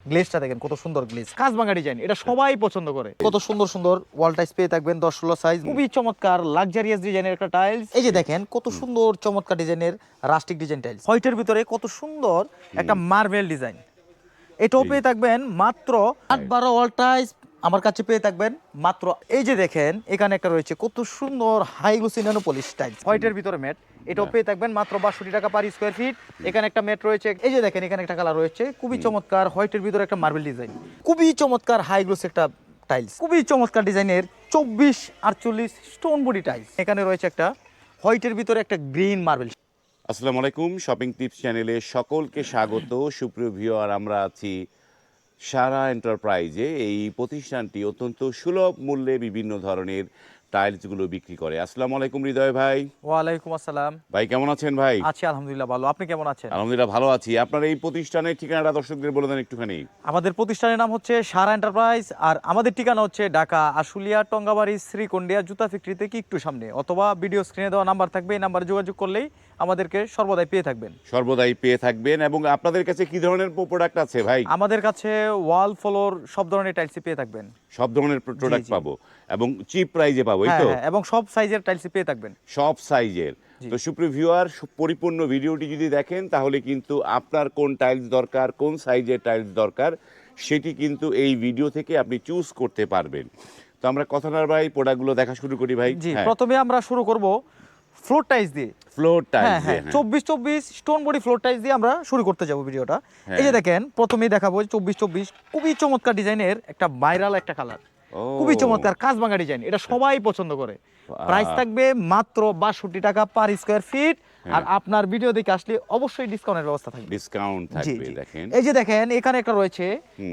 গ্লেজটা দেখেন কত সুন্দর গ্লেজ, কাঁচভাঙা ডিজাইন, এটা সবাই পছন্দ করে। কত সুন্দর সুন্দর ওয়াল টাইলস পেয়ে থাকবেন 10-16 সাইজ, খুবই চমৎকার লাক্সারিয়াস ডিজাইনের একটা টাইলস। এই যে দেখেন কত সুন্দর চমৎকার ডিজাইনের রাস্টিক ডিজাইন টাইলস, হোয়াইটের ভিতরে কত সুন্দর একটা মার্বেল ডিজাইন। এটাও পেয়ে থাকবেন মাত্র 8-12 ওয়াল টাইলস আমার কাছে পেয়ে থাকবেন মাত্র। এই যে দেখেন এখানে একটা রয়েছে কত সুন্দর high glossy nano polish tiles, হোয়াইটের ভিতরে ম্যাট, এটাও পেয়ে থাকবেন মাত্র 62 টাকা পার স্কয়ার ফিট। এখানে একটা ম্যাট রয়েছে, এই যে দেখেন এখানে একটা কালার রয়েছে খুবই চমৎকার, হোয়াইটের ভিতরে একটা মার্বেল ডিজাইন, খুবই চমৎকার হাই গ্লোসি একটা টাইলস, খুবই চমৎকার ডিজাইনের 24-48 স্টোন বডি টাইলস। এখানে রয়েছে একটা হোয়াইটের ভিতরে একটা গ্রিন মার্বেল। আসসালামু আলাইকুম, শপিং টিপস চ্যানেলে সকলকে স্বাগত। সুপ্রিয় ভিউয়ার, আমরা আছি সারা এন্টারপ্রাইজে। এই প্রতিষ্ঠানটি অত্যন্ত সুলভ মূল্যে বিভিন্ন ধরনের টাইলসগুলো বিক্রি করে। আসসালামু আলাইকুম হৃদয় ভাই। ওয়ালাইকুম আসসালাম ভাই কেমন আছেন ভাই? আছি আলহামদুলিল্লাহ ভালো, আপনি কেমন আছেন? আলহামদুলিল্লাহ ভালো আছি। আপনার এই প্রতিষ্ঠানের ঠিকানাটা দর্শকদের বলে দেন একটুখানি। আমাদের প্রতিষ্ঠানের নাম হচ্ছে সারা এন্টারপ্রাইজ, আর আমাদের ঠিকানা হচ্ছে ঢাকা আশুলিয়া টঙ্গাবাড়ি শ্রীকন্ডিয়া জুতা ফ্যাক্টরি থেকে একটু সামনে, অথবা ভিডিও স্ক্রিনে দেওয়া নাম্বার থাকবে, এই নাম্বারে যোগাযোগ করলেই আমাদেরকে সর্বদাই পেয়ে থাকবেন। সর্বদাই পেয়ে থাকবেন। এবং আপনাদের কাছে কি ধরনের প্রোডাক্ট আছে ভাই? আমাদের কাছে ওয়াল ফ্লোর সব ধরনের টাইলসই পেয়ে থাকবেন। সব ধরনের প্রোডাক্ট জি। পাবো এবং চিপ প্রাইজে পাবো, এই তো? হ্যাঁ, এবং সব সাইজের টাইলসই পেয়ে থাকবেন। সব সাইজের। তো সুপ্রিয় ভিউয়ার, পরিপূর্ণ ভিডিওটি যদি দেখেন তাহলে কিন্তু আপনার কোন টাইলস দরকার, কোন সাইজের টাইলস দরকার, সেটি কিন্তু এই ভিডিও থেকে আপনি চুজ করতে পারবেন। তো আমরা কথা না ভাই প্রোডাক্টগুলো দেখা শুরু করি ভাই। জি, প্রথমে আমরা শুরু করব ফ্লোর টাইলস দিয়ে। ফ্লোর টাইলস, হ্যাঁ 24-24 স্টোন বডি ফ্লোর টাইলস দিয়ে আমরা শুরু করতে যাব ভিডিওটা। এই যে দেখেন প্রথমেই দেখাবো 24-24 খুবই চমৎকার ডিজাইনের একটা ভাইরাল একটা কালার, খুবই চমৎকার কাঁচভাঙা ডিজাইন, এটা সবাই পছন্দ করে। প্রাইস থাকবে মাত্র 62 টাকা পার স্কয়ার ফিট। আর আপনার ভিডিও দেখে আসলে অবশ্যই ডিসকাউন্টের ব্যবস্থা থাকবে। ডিসকাউন্ট থাকবে। দেখেন এই যে দেখেন এখানে একটা রয়েছে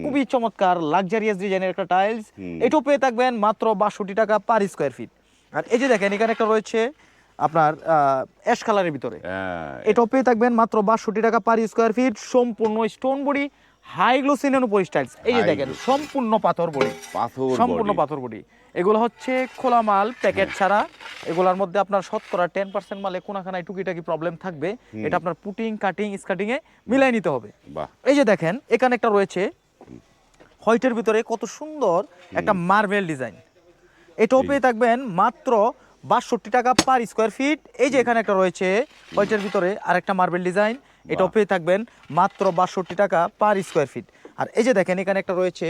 খুবই চমৎকার লাক্সারিয়াস ডিজাইনের একটা টাইলস, এটাও পেয়ে থাকবেন মাত্র 62 টাকা পার স্কয়ার ফিট। আর এই যে দেখেন এখানে একটা রয়েছে আপনার অ্যাশ কালারের ভিতরে, এটাও পেয়ে থাকবেন মাত্র 62 টাকা পার স্কয়ার ফিট, সম্পূর্ণ stone body high glossy nano polish tiles. এই যে দেখেন সম্পূর্ণ পাথর বডি, সম্পূর্ণ পাথর বডি। এগুলো হচ্ছে খোলা মাল, প্যাকেট ছাড়া। এগুলোর মধ্যে আপনার শতকরা 10% মালে কোনাখানায় টুকিটাকি প্রবলেম থাকবে, এটা আপনার পুটিং কাটিং স্কার্টিং এ মিলাই নিতে হবে। এই যে দেখেন এখানে একটা রয়েছে হোয়াইটের ভিতরে কত সুন্দর একটা মার্বেল ডিজাইন, এটাও পেয়ে থাকবেন মাত্র 62 টাকা পার স্কয়ার ফিট। এই যে এখানে একটা রয়েছে হোয়াইটের ভিতরে আরেকটা মার্বেল ডিজাইন, এটাও পেয়ে থাকবেন মাত্র 62 টাকা পার স্কয়ার ফিট। আর এই যে দেখেন এখানে একটা রয়েছে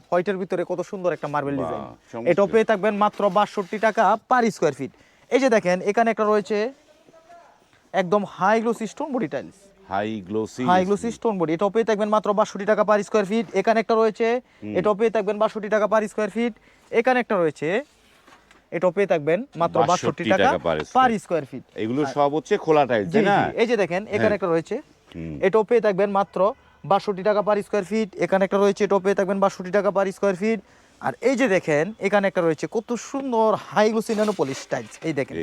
হোয়াইটের ভিতরে কত সুন্দর একটা মার্বেল ডিজাইন, এটাও পেয়ে থাকবেন মাত্র 62 টাকা পার স্কয়ার ফিট। এই যে দেখেন এখানে একটা রয়েছে একদম high glossy stone body tiles, high glossy stone body, এটাও পেয়ে থাকবেন মাত্র 62 টাকা পার স্কয়ার ফিট। এখানে একটা রয়েছে, এটাও পেয়ে থাকবেন 62 টাকা পার স্কয়ার ফিট। এখানে একটা রয়েছে, এটাও পেয়ে থাকবেন মাত্র 62 টাকা পার স্কয়ার ফিট। এগুলো সব হচ্ছে খোলা টাইলস, তাই না? এই যে দেখেন এখানে একটা রয়েছে, এটাও পেয়ে থাকবেন মাত্র 62 টাকা পার স্কয়ার ফিট। এখানে একটা রয়েছে, এটাও পেয়ে থাকবেন 62 টাকা পার স্কয়ার ফিট। আর এই যে দেখেন এখানে একটা রয়েছে কত সুন্দর high glossy nano polish tiles. এই দেখেন,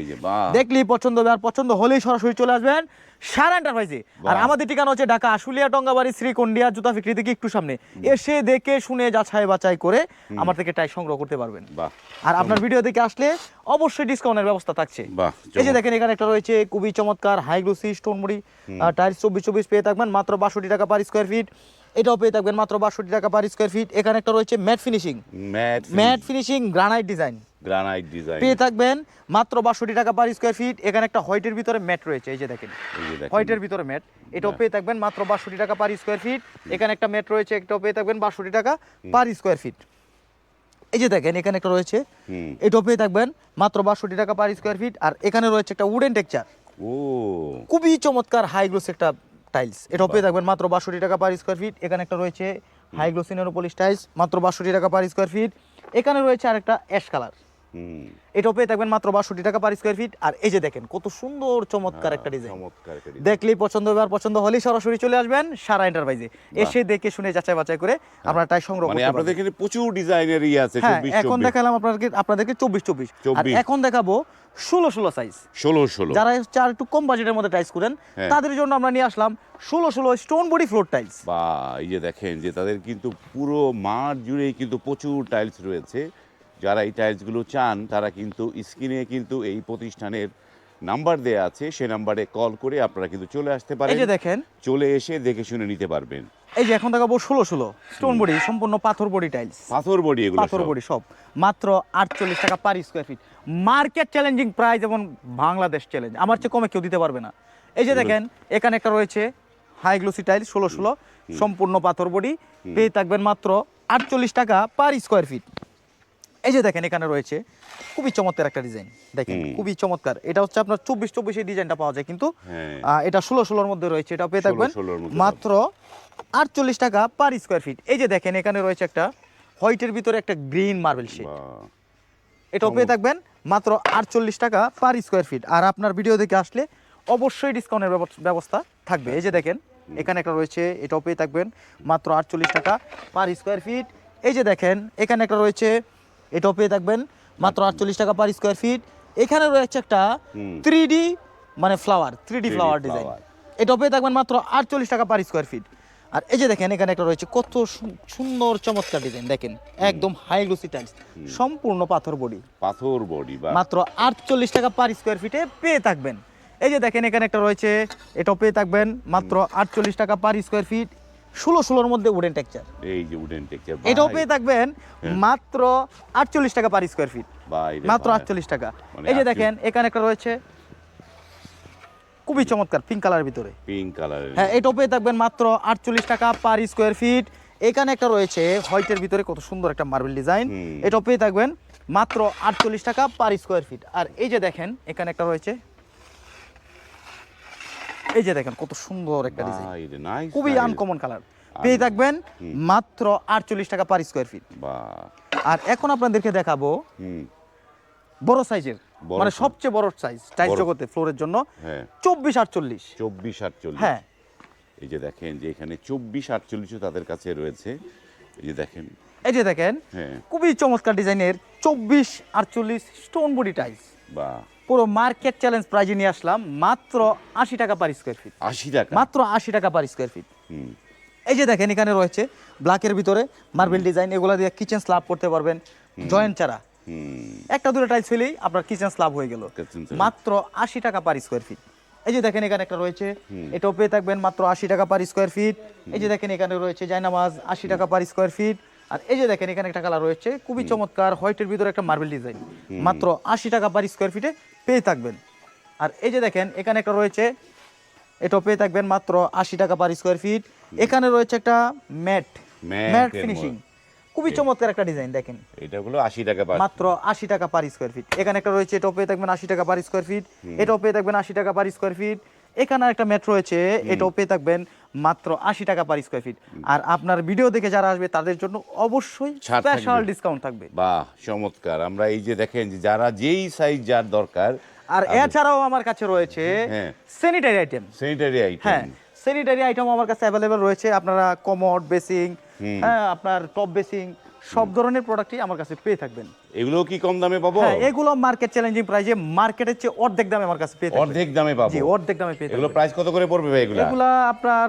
দেখলেই পছন্দ হবে, আর পছন্দ হলেই সরাসরি চলে আসবেন সারা এন্টারপ্রাইজে। আর আমাদের ঠিকানা হচ্ছে ঢাকা আশুলিয়া টঙ্গাবাড়ি শ্রীকন্ডিয়া জুতা ফ্যাক্টরি থেকে একটু সামনে। এসে দেখে শুনে যাচাই বাছাই করে আমার থেকে টাই সংগ্রহ করতে পারবেন। আর আপনার ভিডিও দেখে আসলে অবশ্যই ডিসকাউন্টের ব্যবস্থা থাকছে। এই যে দেখেন এখানে একটা রয়েছে খুবই চমৎকার high glossy stone body tiles, 24-24 পেয়ে থাকবেন মাত্র 62 টাকা পার স্কয়ার ফিট। এটাও পেয়ে থাকবেন মাত্র 62 টাকা পার স্কয়ার ফিট। এখানে একটা রয়েছে ম্যাট ফিনিশিং গ্রানাইট ডিজাইন পেয়ে থাকবেন মাত্র 62 টাকা পার স্কয়ার ফিট। এখানে একটা হোয়াইটের ভিতরে ম্যাট রয়েছে, এই যে দেখেন হোয়াইটের ভিতরে ম্যাট, এটাও পেয়ে থাকবেন মাত্র 62 টাকা পার স্কয়ার ফিট। এখানে একটা ম্যাট রয়েছে, এটাও পেয়ে থাকবেন 62 টাকা পার স্কয়ার ফিট। এই যে দেখেন এখানে একটা রয়েছে, এটাও পেয়ে থাকবেন মাত্র 62 টাকা পার স্কয়ার ফিট। আর এখানে রয়েছে একটা উডেন টেক্সচার, খুবই চমৎকার হাই গ্লোস একটা টাইলস, এটাও পেয়ে থাকবেন মাত্র 62 টাকা পার স্কয়ার ফিট। এখানে একটা রয়েছে high glossy nano polish tiles, মাত্র 62 টাকা পার স্কয়ার ফিট। এখানে রয়েছে আরেকটা অ্যাশ কালার, এটাও পেয়ে থাকবেন মাত্র 62 টাকা পার স্কয়ার ফিট। আর এই যে দেখেন কত সুন্দর চমৎকার একটা ডিজাইন, দেখলেই পছন্দ হবে, আর পছন্দ হলেই সরাসরি চলে আসবেন সারা এন্টারপ্রাইজে। এসে দেখে শুনে যাচাই বাছাই করে আপনারা টাই সংগ্রহ করতে পারবেন। আপনাদের এখানে প্রচুর ডিজাইনের আছে। এখন দেখালাম আপনাদেরকে 24-24, আর এখন দেখাবো 16-16 সাইজ। 16-16 যারা চার একটু কম বাজেটের মধ্যে টাইলস করেন তাদের জন্য আমরা নিয়ে আসলাম 16-16 স্টোন বডি ফ্লোর টাইলস। বা এই যে দেখেন যে তাদের কিন্তু পুরো মাঠ জুড়েই কিন্তু প্রচুর টাইলস রয়েছে। যারা এই টাইলসগুলো চান তারা কিন্তু স্ক্রিনে কিন্তু এই প্রতিষ্ঠানের নাম্বার দেয়া আছে, সেই নাম্বারে কল করে আপনারা কিন্তু চলে আসতে পারেন। এই যে দেখেন চলে এসে দেখে শুনে নিতে পারবেন। এই যে এখন দেখাবো 16 স্টোন বডি, সম্পূর্ণ পাথর বডি টাইলস, পাথর বডি, এগুলো পাথর বডি সব মাত্র 48 টাকা per square fit. Market challenging price এবং বাংলাদেশ চ্যালেঞ্জ, আমার চেয়ে কমে কেউ দিতে পারবে না। এই যে দেখেন এখানে একটা রয়েছে হাই গ্লোসি টাইলস 16 সম্পূর্ণ পাথর বডি, পেয়ে থাকবেন মাত্র 48 টাকা পার স্কয়ার ফিট। এই যে দেখেন এখানে রয়েছে খুবই চমৎকার একটা ডিজাইন, দেখেন খুবই চমৎকার। এটা হচ্ছে আপনার 24 এই ডিজাইনটা পাওয়া যায়, কিন্তু এটা 16 মধ্যে রয়েছে, এটা পেয়ে থাকবেন 16 মাত্র 48 টাকা পার স্কয়ার ফিট। এই যে দেখেন এখানে রয়েছে একটা হোয়াইটের ভিতরে একটা গ্রিন মার্বেল শেড, এটাও পেয়ে থাকবেন মাত্র 48 টাকা পার স্কয়ার ফিট। আর আপনার ভিডিও দেখে আসলে অবশ্যই ডিসকাউন্টের ব্যবস্থা থাকবে। এই যে দেখেন এখানে একটা রয়েছে, এটাও পেয়ে থাকবেন মাত্র 48 টাকা পার স্কয়ার ফিট। এই যে দেখেন এখানে একটা রয়েছে, এটাও পেয়ে থাকবেন মাত্র 48 টাকা পার স্কয়ার ফিট। এখানে রয়েছে একটা 3D মানে ফ্লাওয়ার, 3D ফ্লাওয়ার ডিজাইন, এটাও পেয়ে থাকবেন মাত্র 48 টাকা পার স্কয়ার ফিট। আর এই যে দেখেন এখানে একটা রয়েছে কত সুন্দর চমৎকার ডিজাইন, দেখেন একদম হাই গ্লোসি টাইলস, সম্পূর্ণ পাথর বডি, পাথর বডি, মাত্র 48 টাকা পার স্কয়ার ফিটে পেয়ে থাকবেন। এই যে দেখেন এখানে একটা রয়েছে, এটাও পেয়ে থাকবেন মাত্র 48 টাকা পার স্কয়ার ফিট, 16 মধ্যে উডেন টেক্সচার, এই যে উডেন টেক্সচার, এটাও পেয়ে থাকবেন মাত্র 48 টাকা পার স্কয়ার ফিট, মাত্র 48 টাকা। এই যে দেখেন এখানে একটা রয়েছে খুবই চমৎকার পিঙ্ক কালারের ভিতরে, পিঙ্ক কালার, হ্যাঁ এটাও পেয়ে থাকবেন মাত্র 48 টাকা পার স্কয়ার ফিট। এখানে একটা রয়েছে হোয়াইটের ভিতরে কত সুন্দর একটা মার্বেল ডিজাইন, এটাও পেয়ে থাকবেন মাত্র 48 টাকা পার স্কয়ার ফিট। আর এই যে দেখেন এখানে একটা রয়েছে, এই যে দেখেন কত সুন্দর একটা ডিজাইন, খুবই আনকমন কালার, পেয়ে থাকবেন মাত্র 48 টাকা পার স্কয়ার ফিট। আর এখন আপনাদেরকে দেখাবো বড় সাইজের, মানে সবচেয়ে বড় সাইজ টাইলস জগতে ফ্লোরের জন্য 24-48, হ্যাঁ এই যে দেখেন যে এখানে 24-48 তাদের কাছে রয়েছে। এই যে দেখেন, এই যে দেখেন খুবই চমৎকার ডিজাইনের 24-48 স্টোন বডি টাইলস, পুরো মার্কেট চ্যালেঞ্জ প্রাইজে নিয়ে আসলাম মাত্র 80 টাকা পার স্কয়ার ফিট, 80 টাকা, মাত্র 80 টাকা পার স্কয়ার ফিট। এই যে দেখেন এখানে রয়েছে ব্ল্যাকের ভিতরে মার্বেল ডিজাইন, এগুলা দিয়ে কিচেন স্ল্যাব করতে পারবেন জয়েন্ট ছাড়া, একটা দুটো টাইলস ফেলেই আপনার কিচেন স্ল্যাব হয়ে গেল, মাত্র 80 টাকা পার স্কয়ার ফিট। এই যে দেখেন এখানে একটা রয়েছে, এটাও পেয়ে থাকবেন মাত্র 80 টাকা পার স্কয়ার ফিট। এই যে দেখেন এখানে রয়েছে জায়নামাজ 80 টাকা পার স্কয়ার ফিট। আর এই যে দেখেন এখানে একটা কালার রয়েছে খুবই চমৎকার হোয়াইটের ভিতরে একটা মার্বেল ডিজাইন, মাত্র 80 টাকা পার স্কয়ার ফিটে পেয়ে থাকবেন। আর এই যে দেখেন এখানে একটা রয়েছে, এটাও পেয়ে থাকবেন মাত্র 80 টাকা পার স্কয়ার ফিট। এখানে রয়েছে একটা ম্যাট ফিনিশিং, খুবই চমৎকার একটা ডিজাইন, দেখেন এটাগুলো 80 টাকা, মাত্র 80 টাকা পার স্কয়ার ফিট। এখানে একটা রয়েছে, এটাও পেয়ে থাকবেন 80 টাকা পার স্কয়ার ফিট, এটাও পেয়ে থাকবেন 80 টাকা পার স্কয়ার ফিট। এখানে একটা ম্যাট রয়েছে, এটাও পেয়ে থাকবেন মাত্র 80 টাকা পার স্কয়ার ফিট। আর আপনার ভিডিও দেখে যারা আসবে তাদের জন্য অবশ্যই স্পেশাল ডিসকাউন্ট থাকবে। বাহ চমৎকার। আমরা এই যে দেখেন যে যারা যেই সাইজ যার দরকার। আর এছাড়াও আমার কাছে রয়েছে স্যানিটারি আইটেম, হ্যাঁ স্যানিটারি আইটেম আমার কাছে অ্যাভেলেবেল রয়েছে। আপনারা কমোড, বেসিং, হ্যাঁ আপনার টপ বেসিং সব ধরনের প্রোডাক্টই আমার কাছে পেয়ে থাকবেন। এগুলো কি কম দামে পাবো? হ্যাঁ এগুলো মার্কেট চ্যালেঞ্জিং প্রাইসে, মার্কেটের চেয়ে অর্ধেক দামে আমার কাছে পেয়ে থাকবেন। অর্ধেক দামে পাবো? জি অর্ধেক দামে পেয়ে থাকবেন। এগুলো প্রাইস কত করে পড়বে ভাই? এগুলো আপনার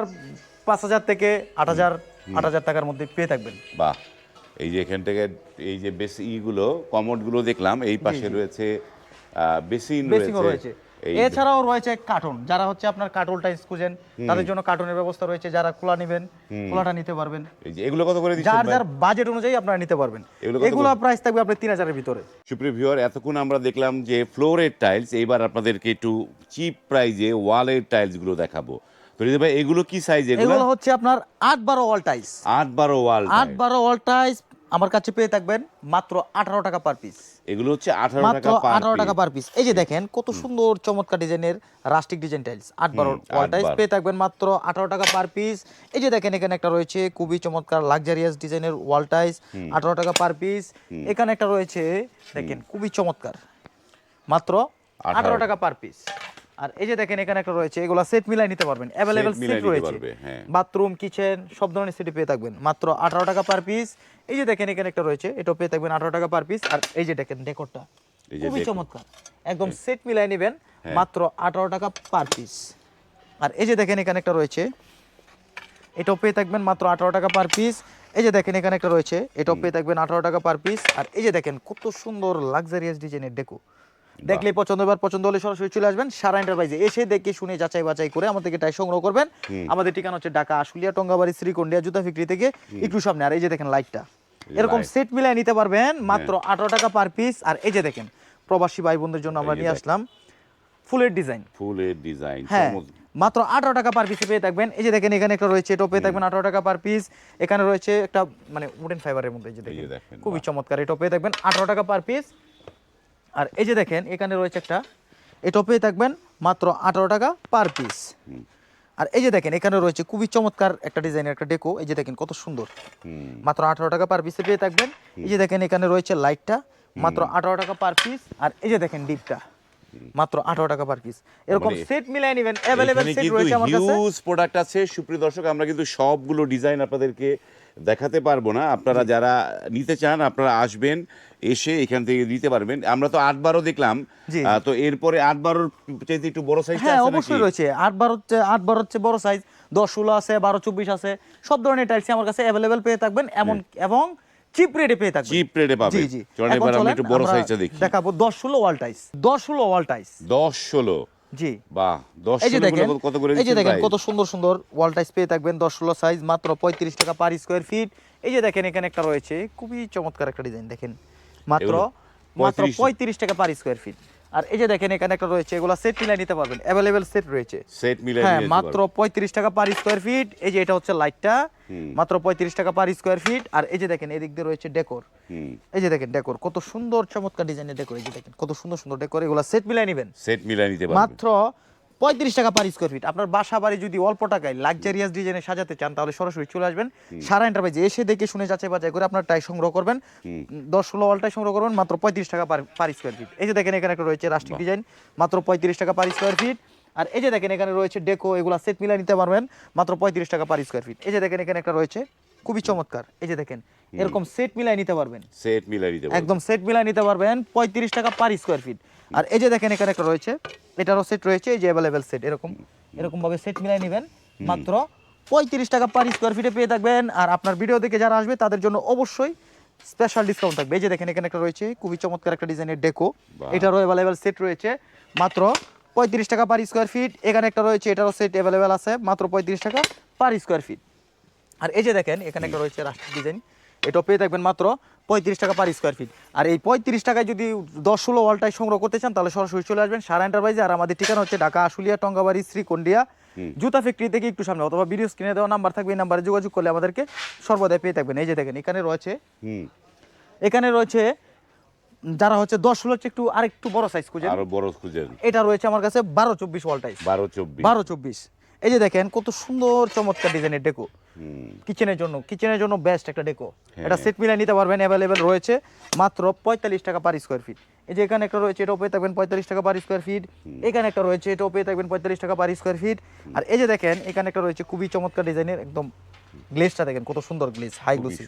5000 থেকে 8000 টাকার মধ্যে পেয়ে থাকবেন। বাহ, এই যে এখান থেকে এই যে বেসি গুলো কমোড গুলো দেখলাম, এই পাশে রয়েছে বেসিন রয়েছে, এছাড়াও রয়েছে কার্টুন, যারা হচ্ছে আপনার কার্টুন টাইলস খুঁজেন তাদের জন্য কার্টুনের ব্যবস্থা রয়েছে, যারা খোলা নেবেন খোলাটা নিতে পারবেন। এই যে এগুলো কত করে দিচ্ছেন? যার যার বাজেট অনুযায়ী আপনারা নিতে পারবেন। এগুলো প্রাইস থাকবে আপনার 3000 এর ভিতরে। সুপ্রিয় ভিউয়ার, এতক্ষণ আমরা দেখলাম যে ফ্লোরের টাইলস, এইবার আপনাদেরকে একটু চিপ প্রাইজে ওয়ালের টাইলস গুলো দেখাবো। তো রিদা ভাই এগুলো কি সাইজ? এগুলো হচ্ছে আপনার 8-12 ওয়াল টাইলস, 8-12 ওয়াল, 8-12 ওয়াল টাইলস আমার কাছে পেয়ে থাকবেন মাত্র 18 টাকা পার পিস। এগুলো হচ্ছে 18 টাকা পার পিস। এই যে দেখেন কত সুন্দর চমৎকার ডিজাইনের rustic design tiles, 8-12 wall tiles পেয়ে থাকবেন মাত্র 18 টাকা পার পিস। এই যে দেখেন এখানে একটা রয়েছে খুবই চমৎকার লাক্সারিয়াস ডিজাইনের ওয়াল টাইলস, 18 টাকা পার পিস। এখানে একটা রয়েছে দেখেন খুবই চমৎকার, মাত্র 18 টাকা পার পিস। আর এই যে দেখেন এখানে একটা রয়েছে, এগুলা সেট মিলাই নিতে পারবেন, अवेलेबल সেট রয়েছে, বাথরুম কিচেন সব ধরনের সেট পেয়ে থাকবেন মাত্র 18 টাকা পার পিস। এই যে দেখেন এখানে একটা রয়েছে, এটাও পেয়ে থাকবেন 18 টাকা পার পিস। আর এই যে দেখেন ডেকোরটা খুবই চমৎকার, একদম সেট মিলাই নেবেন মাত্র 18 টাকা পার পিস। আর এই যে দেখেন এখানে একটা রয়েছে, এটাও পেয়ে থাকবেন মাত্র 18 টাকা পার পিস। এই যে দেখেন এখানে একটা রয়েছে, এটাও পেয়ে থাকবেন 18 টাকা পার পিস। আর এই যে দেখেন কত সুন্দর লাক্সারিয়াস ডিজাইনের ডেকো, দেখলেই পছন্দ হলে সরাসরি চলে আসবেন সারা এন্টারপ্রাইজে, এসে দেখে শুনে যাচাই বাছাই করে আমাদের থেকে টাই সংগ্রহ করবেন। আমাদের ঠিকানা হচ্ছে ঢাকা আশুলিয়া টঙ্গাবাড়ি শ্রীকন্ডিয়া জুতা ফ্যাক্টরি থেকে একটু সামনে। আর এই যে দেখেন লাইটটা, এরকম সেট মিলাই নিতে পারবেন মাত্র 18 টাকা পার পিস। আর এই যে দেখেন প্রবাসী ভাই বোনদের জন্য আমরা নিয়ে আসলাম ফুলের ডিজাইন, হ্যাঁ মাত্র 18 টাকা পার পিসে পেয়ে থাকবেন। এই যে দেখেন এখানে একটা রয়েছে, এটাও পেয়ে থাকবেন 18 টাকা পার পিস। এখানে রয়েছে একটা মানে উডেন ফাইবারের মধ্যে, এই যে দেখেন খুবই চমৎকার, এটাও পেয়ে থাকবেন 18 টাকা পার পিস। আর এই যে দেখেন এখানে রয়েছে একটা, এটাও পেয়ে থাকবেন মাত্র 18 টাকা পার পিস। আর এই যে দেখেন এখানে রয়েছে খুবই চমৎকার একটা ডিজাইনের একটা ডেকো, এই যে দেখেন কত সুন্দর, মাত্র 18 টাকা পার পিসে পেয়ে থাকবেন। এই যে দেখেন এখানে রয়েছে লাইটটা, মাত্র 18 টাকা পার পিস। আর এই যে দেখেন ডিপটা, মাত্র 18 টাকা পার পিস। এরকম সেট মিলাই নেবেন, अवेलेबल সেট রয়েছে আমার কাছে, হিউজ প্রোডাক্ট আছে। সুপ্রিয় দর্শক, আমরা কিন্তু সবগুলো ডিজাইন আপনাদেরকে দেখাতে পারবো না, আপনারা যারা নিতে চান আপনারা আসবেন, এসে এখান থেকে নিতে পারবেন। আমরা তো 8-12 দেখলাম, তো এরপরে 8-12 চাইতে একটু বড় সাইজ আছে হ্যাঁ নাকি? অবশ্যই রয়েছে, 8-12 হচ্ছে বড় সাইজ, 10-16 আছে, 12-24 আছে, সব ধরনের টাইলস আমার কাছে अवेलेबल পেয়ে থাকবেন এবং চিপ রেটে পেয়ে থাকবেন। চিপ রেটে পাবেন। চলেন এবার আমরা একটু বড় সাইজটা দেখি, দেখাবো 10-16 ওয়াল টাইলস, 10-16 ওয়াল টাইলস, 10-16 জি বাহ। 10-16 কত করে? এই যে দেখেন কত সুন্দর সুন্দর ওয়াল টাইলস পেয়ে থাকবেন, 10-16 সাইজ, মাত্র 35 টাকা পার স্কয়ার ফিট। এই যে দেখেন এখানে একটা রয়েছে খুবই চমৎকার একটা ডিজাইন, দেখেন মাত্র 35 টাকা পার স্কয়ার ফিট। আর এই যে দেখেন এখানে একটা রয়েছে, এগুলা সেট মিলাই নিতে পারবেন, अवेलेबल সেট রয়েছে, সেট মিলাই হ্যাঁ মাত্র 35 টাকা পার স্কয়ার ফিট। এই যে এটা হচ্ছে লাইটটা, মাত্র 35 টাকা পার স্কয়ার ফিট। আর এই যে দেখেন এদিক দিয়ে রয়েছে ডেকোর, এই যে দেখেন ডেকোর কত সুন্দর চমৎকার ডিজাইনের ডেকোর, এই যে দেখেন কত সুন্দর সুন্দর ডেকোর, এগুলা সেট মিলাই নেবেন, সেট মিলাই নিতে পারবেন মাত্র 35 টাকা পার স্কয়ার ফিট। আপনার বাসা বাড়ি যদি অল্প টাকায় লাক্সারিয়াস ডিজাইনে সাজাতে চান তাহলে সরাসরি চলে আসবেন সারা এন্টারপ্রাইজে, এসে দেখে শুনে যাচাই বাছাই করে আপনার টাই সংগ্রহ করবেন, 10-16 ওয়াল টাই সংগ্রহ করবেন মাত্র 35 টাকা পার স্কয়ার ফিট। এই যে দেখেন এখানে একটা রয়েছে রাস্টিক ডিজাইন, মাত্র 35 টাকা পার স্কয়ার ফিট। আর এই যে দেখেন এখানে রয়েছে ডেকো, এগুলা সেট মিলাই নিতে পারবেন মাত্র 35 টাকা পার স্কয়ার ফিট। এই যে দেখেন এখানে একটা রয়েছে খুবই চমৎকার, এই যে দেখেন এরকম সেট মিলাই নিতে পারবেন, সেট মিলাই নিতে পারবেন, একদম সেট মিলাই নিতে পারবেন 35 টাকা পার স্কয়ার ফিট। আর এই যে দেখেন এখানে একটা রয়েছে, এটারও সেট রয়েছে, এই যে अवेलेबल সেট, এরকম ভাবে সেট মিলাই নেবেন মাত্র 35 টাকা পার স্কয়ার ফিটে পেয়ে থাকবেন। আর আপনার ভিডিও দেখে যারা আসবে তাদের জন্য অবশ্যই স্পেশাল ডিসকাউন্ট থাকবে। এই যে দেখেন এখানে একটা রয়েছে খুবই চমৎকার একটা ডিজাইনের ডেকো, এটারও अवेलेबल সেট রয়েছে মাত্র 35 টাকা পার স্কয়ার ফিট। এখানে একটা রয়েছে, এটারও সেট अवेलेबल আছে মাত্র 35 টাকা পার স্কয়ার ফিট। আর এই যে দেখেন এখানে একটা রয়েছে রাস্টিক ডিজাইন, এটাও পেয়ে থাকবেন মাত্র 35 টাকা পার স্কয়ার ফিট। আর এই 35 টাকায় যদি 10-16 ওয়ালটাই সংগ্রহ করতে চান তাহলে সরাসরি চলে আসবেন সারা এন্টারপ্রাইজে। আর আমাদের ঠিকানা হচ্ছে ঢাকা আশুলিয়া টঙ্গাবাড়ি শ্রীকন্ডিয়া জুতা ফ্যাক্টরি থেকে একটু সামনে, অথবা ভিডিও স্ক্রিনে দেওয়া নাম্বার থাকবে, এই নাম্বারে যোগাযোগ করলে আমাদেরকে সর্বদাই পেয়ে থাকবেন। এই যে দেখেন এখানে রয়েছে যারা হচ্ছে 10-16 একটু আরেকটু বড় সাইজ খুঁজেন, আরো বড় খুঁজেন, এটা রয়েছে আমার কাছে 12-24 ওয়াল টাইস, 12-24। এই যে দেখেন কত সুন্দর চমৎকার ডিজাইনের ডেকো, কিচেনের জন্য বেস্ট একটা ডেকো, এটা সেট মিলাই নিতে পারবেন, अवेलेबल রয়েছে মাত্র 45 টাকা পার স্কয়ার ফিট। এই যে এখানে একটা রয়েছে, এটাও পেয়ে থাকবেন 45 টাকা পার স্কয়ার ফিট। এখানে একটা রয়েছে, এটাও পেয়ে থাকবেন 45 টাকা পার স্কয়ার ফিট। আর এই যে দেখেন এখানে একটা রয়েছে খুবই চমৎকার ডিজাইনের, একদম গ্লেজটা দেখেন কত সুন্দর গ্লেজ, হাই গ্লোসি,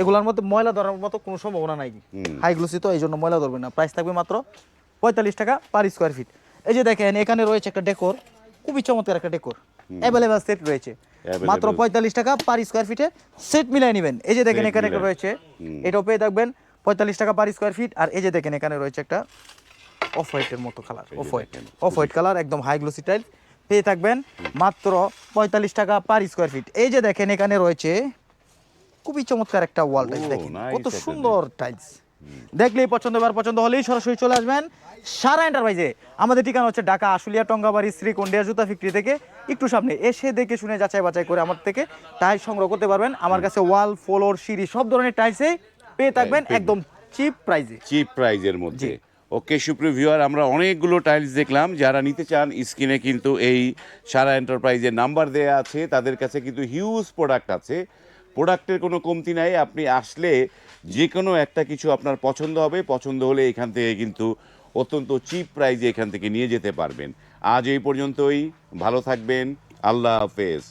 এগুলোর মধ্যে ময়লা ধরার মতো কোনো সম্ভাবনা নাই, হাই গ্লোসি তো এই জন্য ময়লা ধরবে না। প্রাইস থাকবে মাত্র 45 টাকা পার স্কয়ার ফিট। এই যে দেখেন এখানে রয়েছে একটা ডেকোর, খুবই চমৎকার একটা ডেকোর, अवेलेबल সেট রয়েছে মাত্র 45 টাকা পার স্কয়ার ফিটে, সেট মিলাই নেবেন। এই যে দেখেন এখানে একটা রয়েছে, এটাও পেয়ে থাকবেন 45 টাকা পার স্কয়ার ফিট। আর এই যে দেখেন এখানে রয়েছে একটা অফ হোয়াইটের মতো কালার, অফ হোয়াইট কালার, একদম হাই গ্লোসি টাইল, পেয়ে থাকবেন মাত্র 45 টাকা পার স্কয়ার ফিট। এই যে দেখেন এখানে রয়েছে খুবই চমৎকার একটা ওয়াল টাইলস, দেখেন কত সুন্দর টাইলস, দেখলেই পছন্দ হলেই সরাসরি চলে আসবেন সারা এন্টারপ্রাইজে। আমাদের ঠিকানা হচ্ছে ঢাকা আশুলিয়া টঙ্গাবাড়ি শ্রীকন্ডিয়া জুতা ফ্যাক্টরি থেকে একটু সামনে, এসে দেখে শুনে যাচাই বাছাই করে আমার থেকে টাইলস সংগ্রহ করতে পারবেন। আমার কাছে ওয়াল, ফ্লোর, সিঁড়ি সব ধরনের টাইলসই পেয়ে থাকবেন একদম চিপ প্রাইজের মধ্যে। ওকে সুপ্রিয় ভিউয়ার, আমরা অনেকগুলো টাইলস দেখলাম, যারা নিতে চান স্ক্রিনে কিন্তু এই সারা এন্টারপ্রাইজের নাম্বার দেয়া আছে, তাদের কাছে কিন্তু হিউজ প্রোডাক্ট আছে, প্রোডাক্টের কোনো কমতি নাই। আপনি আসলে যে কোনো একটা কিছু আপনার পছন্দ হবে, পছন্দ হলে এখান থেকে কিন্তু অত্যন্ত চিপ প্রাইজে এখান থেকে নিয়ে যেতে পারবেন। আজ এই পর্যন্তই, ভালো থাকবেন, আল্লাহ হাফেজ।